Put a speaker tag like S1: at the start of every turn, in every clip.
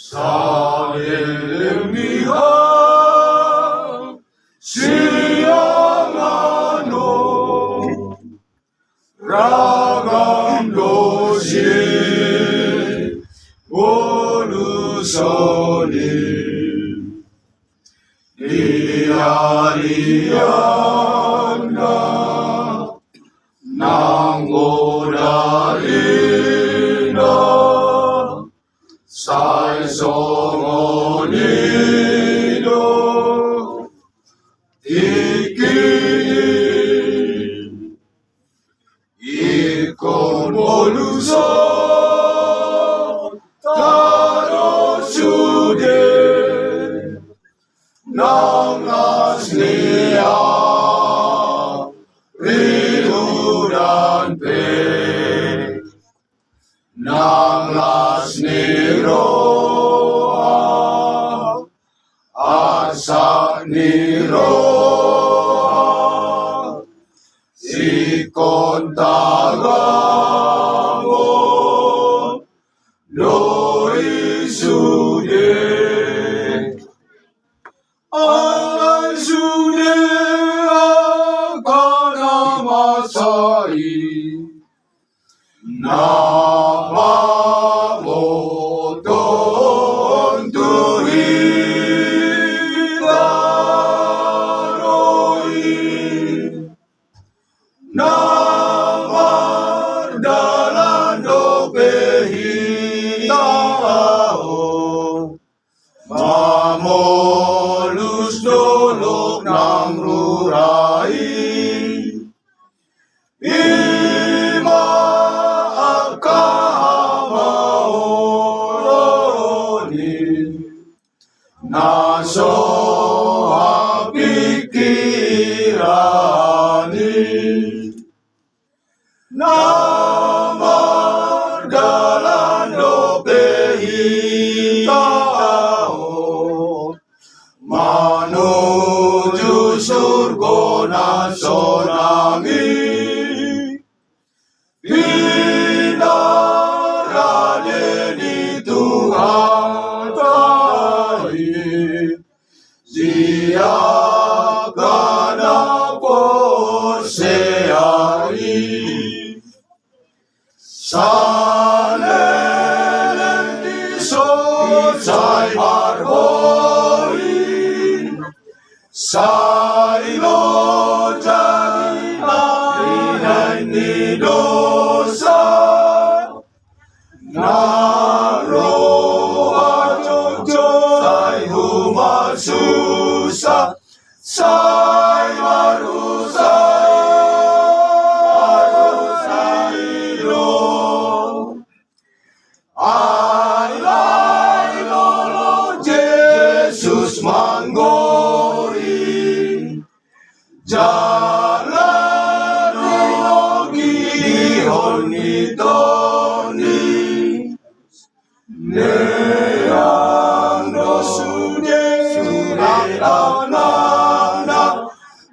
S1: Saliling lihat siang ano ragam dosi ulusoni lihat nanggodalina sai songonido iki ikon boluson taro sude nang aslia ridu dan pe nang lasniro asa niro sikon tagamon loi sude alai sude akana masai nama moton tuhidaroi namar dalan dopehitao mamolus dolok nang rurai ima akamaoloni naso apikirani namar dalan dopehitao manuju surga naso nangi Raden Tuhan tahi siakan apa seari salelen di sosai marhoi sailo jadi ni dosa naro ajojo sai huma susah sai marusai lo ai lolo Jesus manggori jalan honi doni neang dosude anana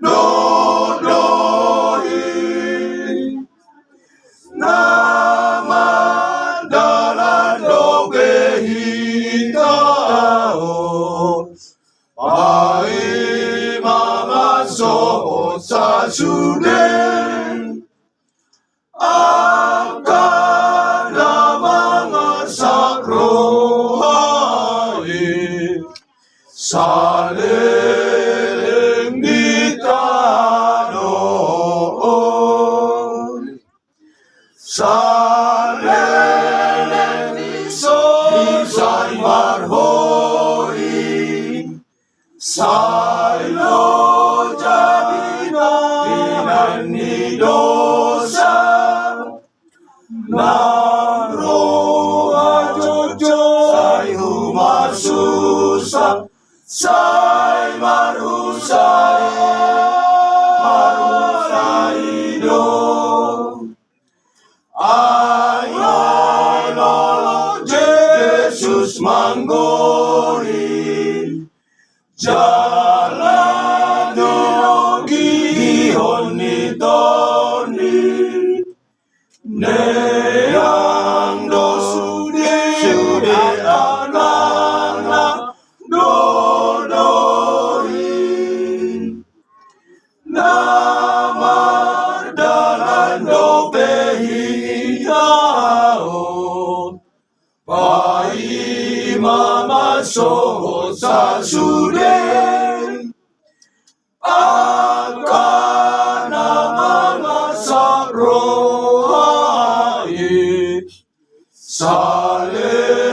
S1: dodoi nama dalan dogehitao ai mama so sasude akan mga sakrohai saling ditanoon saling disosai marhoi sailo jadi ni dosa naro ajojo sai huma susah sai marusai do ai lolo Jesus manggori jalan dogi honi do Neyang do sude anana dodori namardalan do pehitao pai mamaso sa sude akan mga sarohae sa lelengit